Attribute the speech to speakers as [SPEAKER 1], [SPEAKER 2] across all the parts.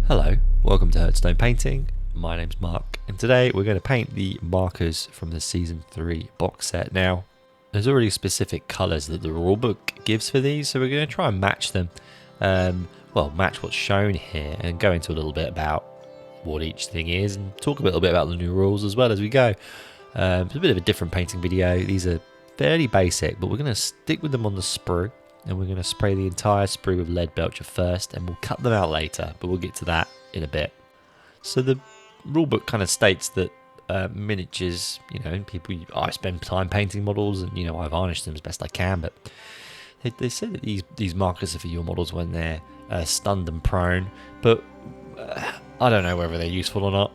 [SPEAKER 1] Hello, welcome to Hearthstone Painting. My name's Mark, and today we're going to paint the markers from the Season 3 box set. Now, there's already specific colours that the rulebook gives for these, so we're going to try and match them. Match what's shown here, and go into a little bit about what each thing is, and talk a little bit about the new rules as well as we go. It's a bit of a different painting video. These are fairly basic, but we're going to stick with them on the sprue. And we're going to spray the entire sprue with Leadbelcher first, and we'll cut them out later, but we'll get to that in a bit. So the rulebook kind of states that miniatures, I spend time painting models, and I varnish them as best I can, but they say that these markers are for your models when they're stunned and prone, but I don't know whether they're useful or not.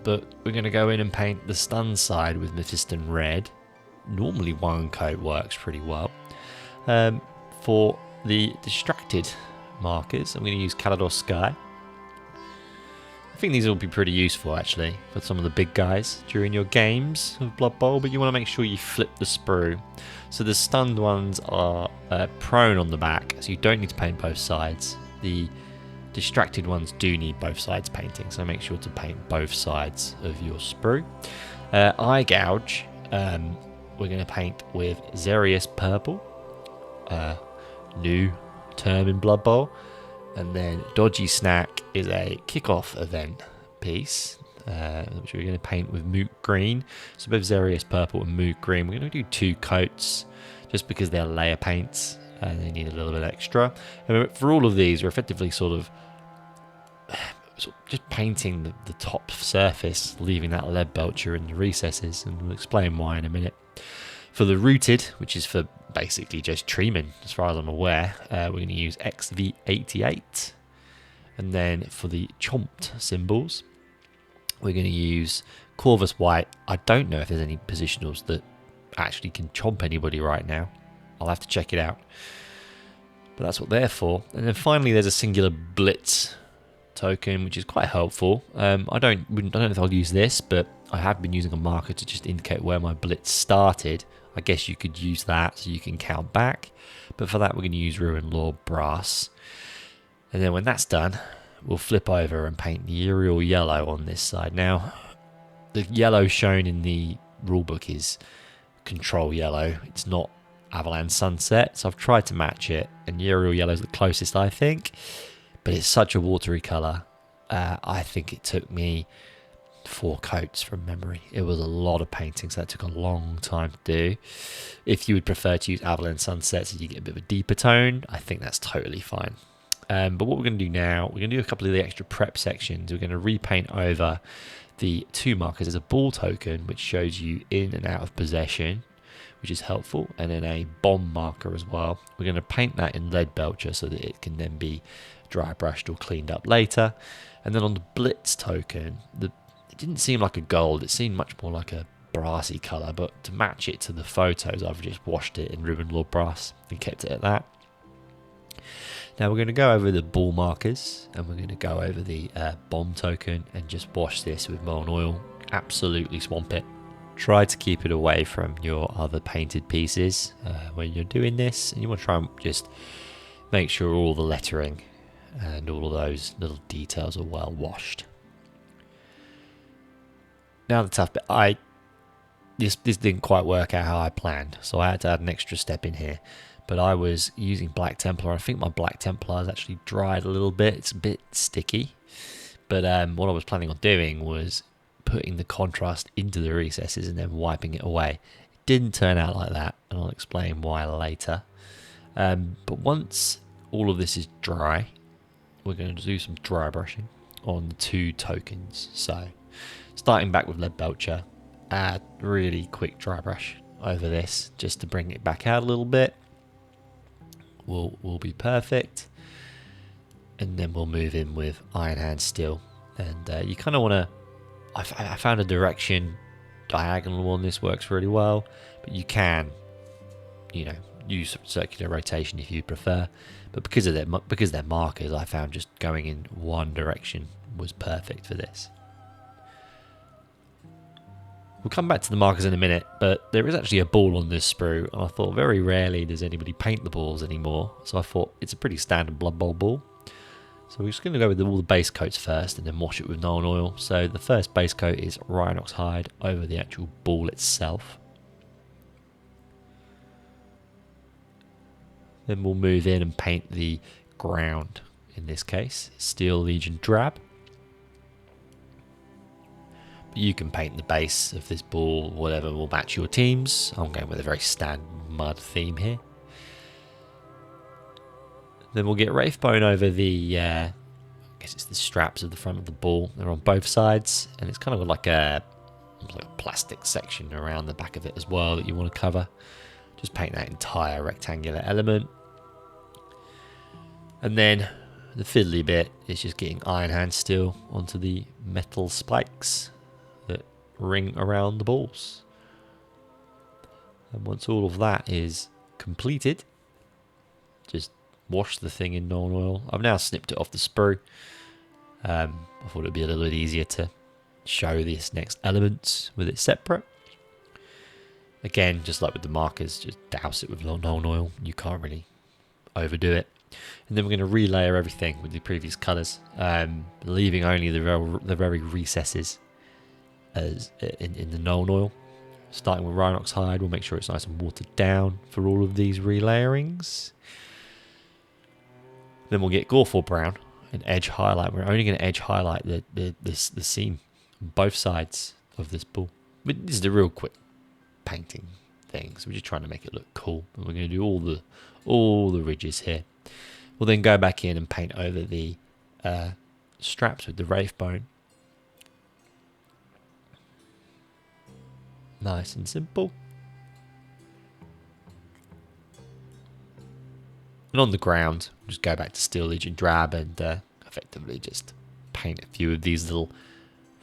[SPEAKER 1] But we're going to go in and paint the stun side with Mephiston Red. Normally one coat works pretty well. For the distracted markers, I'm going to use Caledor Sky. I think these will be pretty useful actually for some of the big guys during your games of Blood Bowl, but you want to make sure you flip the sprue. So the stunned ones are prone on the back, so you don't need to paint both sides. The distracted ones do need both sides painting, so make sure to paint both sides of your sprue. Eye gouge, we're going to paint with Xereus Purple. New term in Blood Bowl. And then Dodgy Snack is a kickoff event piece, which we're going to paint with Moot Green. So both Xereus Purple and Moot Green, we're going to do 2 coats just because they're layer paints and they need a little bit extra. And for all of these, we're effectively sort of just painting the top surface, leaving that Leadbelcher in the recesses, and we'll explain why in a minute. For the rooted, which is for basically just treemen, as far as I'm aware, we're going to use XV88. And then for the chomped symbols, we're going to use Corax White. I don't know if there's any positionals that actually can chomp anybody right now. I'll have to check it out. But that's what they're for. And then finally, there's a singular blitz token, which is quite helpful. I don't know if I'll use this, but I have been using a marker to just indicate where my blitz started. I guess you could use that so you can count back, but for that we're going to use Runelord Brass. And then when that's done, we'll flip over and paint Yriel Yellow on this side. Now, the yellow shown in the rulebook is control yellow. It's not Avalanche Sunset, so I've tried to match it, and Yriel Yellow is the closest I think, but it's such a watery colour. I think it took me 4 coats from memory. It was a lot of painting, so that took a long time to do. If you would prefer to use Avalanche Sunset so you get a bit of a deeper tone, I think that's totally fine. But what we're going to do now, we're going to do a couple of the extra prep sections. We're going to repaint over the 2 markers as a ball token, which shows you in and out of possession, which is helpful, and then a bomb marker as well. We're going to paint that in Leadbelcher so that it can then be dry brushed or cleaned up later. And then on the blitz token, it didn't seem like a gold, it seemed much more like a brassy colour, but to match it to the photos, I've just washed it in Runelord Brass and kept it at that. Now we're going to go over the ball markers, and we're going to go over the bomb token and just wash this with Nuln Oil. Absolutely swamp it. Try to keep it away from your other painted pieces when you're doing this, and you want to try and just make sure all the lettering and all of those little details are well washed. Now the tough bit, this didn't quite work out how I planned, so I had to add an extra step in here. But I was using Black Templar. I think my Black Templar has actually dried a little bit. It's a bit sticky. But what I was planning on doing was putting the contrast into the recesses and then wiping it away. It didn't turn out like that, and I'll explain why later. But once all of this is dry, we're going to do some dry brushing on the 2 tokens. So starting back with Leadbelcher, add really quick dry brush over this just to bring it back out a little bit. Will be perfect. And then we'll move in with Iron Hand Steel. And you kind of want to, I found a direction diagonal on this works really well, but you can, use circular rotation if you prefer. But because they're markers, I found just going in one direction was perfect for this. We'll come back to the markers in a minute, but there is actually a ball on this sprue, and I thought very rarely does anybody paint the balls anymore, so I thought it's a pretty standard Blood Bowl ball. So we're just going to go with all the base coats first and then wash it with Nuln Oil. So the first base coat is Rhinox Hide over the actual ball itself. Then we'll move in and paint the ground. In this case, Steel Legion Drab. But you can paint the base of this ball, whatever will match your teams. I'm going with a very standard mud theme here. Then we'll get Wraithbone over the, I guess it's the straps of the front of the ball. They're on both sides, and it's kind of like a plastic section around the back of it as well that you want to cover. Just paint that entire rectangular element. And then the fiddly bit is just getting Iron Hand Steel onto the metal spikes that ring around the balls. And once all of that is completed, just wash the thing in Nuln Oil. I've now snipped it off the sprue. I thought it'd be a little bit easier to show this next element with it separate. Again, just like with the markers, just douse it with Nuln Oil. You can't really overdo it. And then we're going to relayer everything with the previous colours, leaving only the very recesses as in the Nuln Oil. Starting with Rhinox Hide, we'll make sure it's nice and watered down for all of these relayerings. Then we'll get Gorthor Brown and edge highlight. We're only going to edge highlight the seam on both sides of this ball. But this is the real quick painting thing, so we're just trying to make it look cool. And we're going to do all the ridges here. We'll then go back in and paint over the straps with the Wraithbone. Nice and simple. And on the ground, just go back to Steel Legion Drab and effectively just paint a few of these little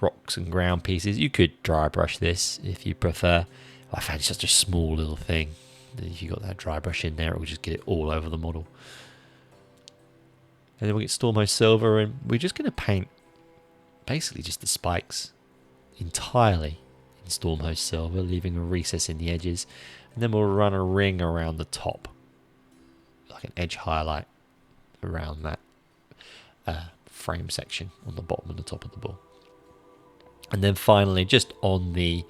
[SPEAKER 1] rocks and ground pieces. You could dry brush this if you prefer. I found it's just a small little thing. If you got that dry brush in there, it will just get it all over the model. And then we'll get Stormhost Silver, and we're just going to paint basically just the spikes entirely in Stormhost Silver, leaving a recess in the edges. And then we'll run a ring around the top, like an edge highlight around that frame section on the bottom and the top of the ball. And then finally, just on the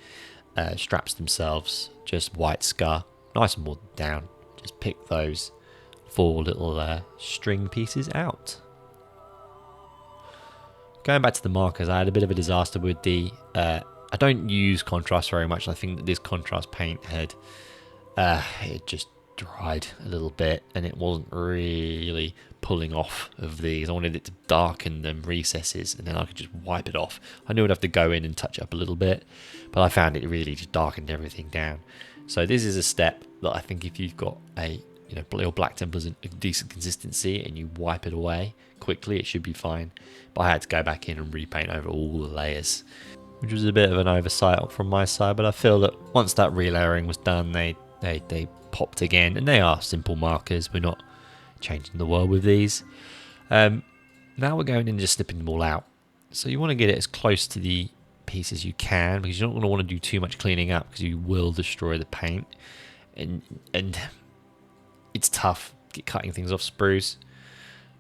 [SPEAKER 1] straps themselves, just white scar, nice and watered down. Just pick those 4 little string pieces out. Going back to the markers, I had a bit of a disaster with the... I don't use contrast very much. I think that this contrast paint had... it just dried a little bit, and it wasn't really pulling off of these. I wanted it to darken them recesses, and then I could just wipe it off. I knew I'd have to go in and touch up a little bit, but I found it really just darkened everything down. So this is a step that I think if you've got a your black Templars in a decent consistency and you wipe it away quickly, it should be fine. But I had to go back in and repaint over all the layers, which was a bit of an oversight from my side. But I feel that once that relayering was done, they popped again, and they are simple markers. We're not changing the world with these. Now we're going in and just snipping them all out. So you want to get it as close to the piece as you can, because you don't want to do too much cleaning up, because you will destroy the paint, and it's tough cutting things off sprues,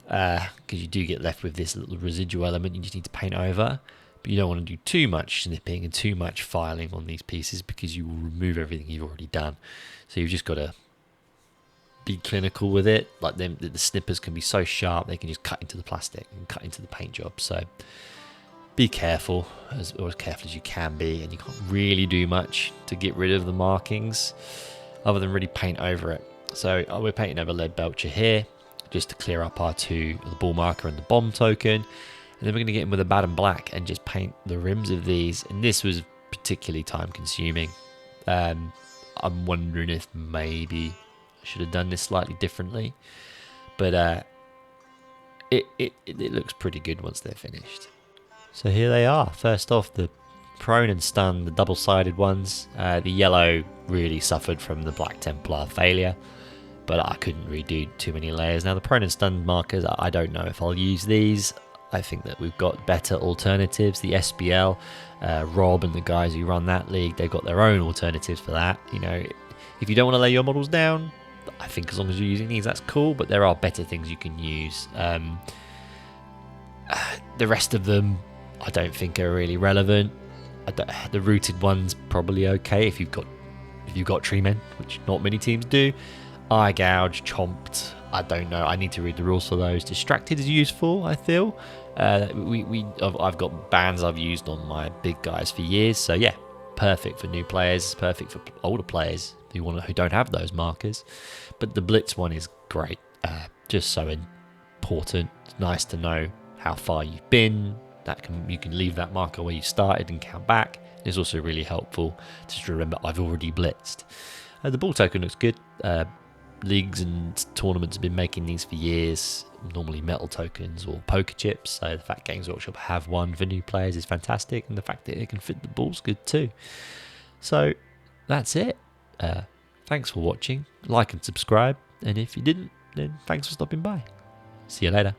[SPEAKER 1] because you do get left with this little residual element you just need to paint over. But you don't want to do too much snipping and too much filing on these pieces, because you will remove everything you've already done. So you've just got to be clinical with it. Like the snippers can be so sharp, they can just cut into the plastic and cut into the paint job. So be careful, as careful as you can be, and you can't really do much to get rid of the markings other than really paint over it. So we're painting over Leadbelcher here, just to clear up our the ball marker and the bomb token. And then we're going to get in with Abaddon Black and just paint the rims of these. And this was particularly time consuming. I'm wondering if maybe I should have done this slightly differently. But it looks pretty good once they're finished. So here they are. First off, the prone and stun, the double-sided ones. The yellow really suffered from the Black Templar failure, but I couldn't redo too many layers. Now the prone and stun markers, I don't know if I'll use these. I think that we've got better alternatives. The SBL, Rob and the guys who run that league, they've got their own alternatives for that. You know, if you don't want to lay your models down, I think as long as you're using these, that's cool, but there are better things you can use. The rest of them, I don't think are really relevant. The rooted one's probably okay if you've got tree men, which not many teams do. Eye gouge, chomped, I don't know. I need to read the rules for those. Distracted is useful, I feel. I've got bands I've used on my big guys for years, so yeah, perfect for new players, perfect for older players who don't have those markers. But the blitz one is great, just so important. It's nice to know how far you've been. You can leave that marker where you started and count back. It's also really helpful just to remember I've already blitzed. The ball token looks good. Leagues and tournaments have been making these for years, normally metal tokens or poker chips, so the fact Games Workshop have one for new players is fantastic, and the fact that it can fit the ball's good too. So that's it. Thanks for watching. Like and subscribe, and if you didn't, then thanks for stopping by. See you later.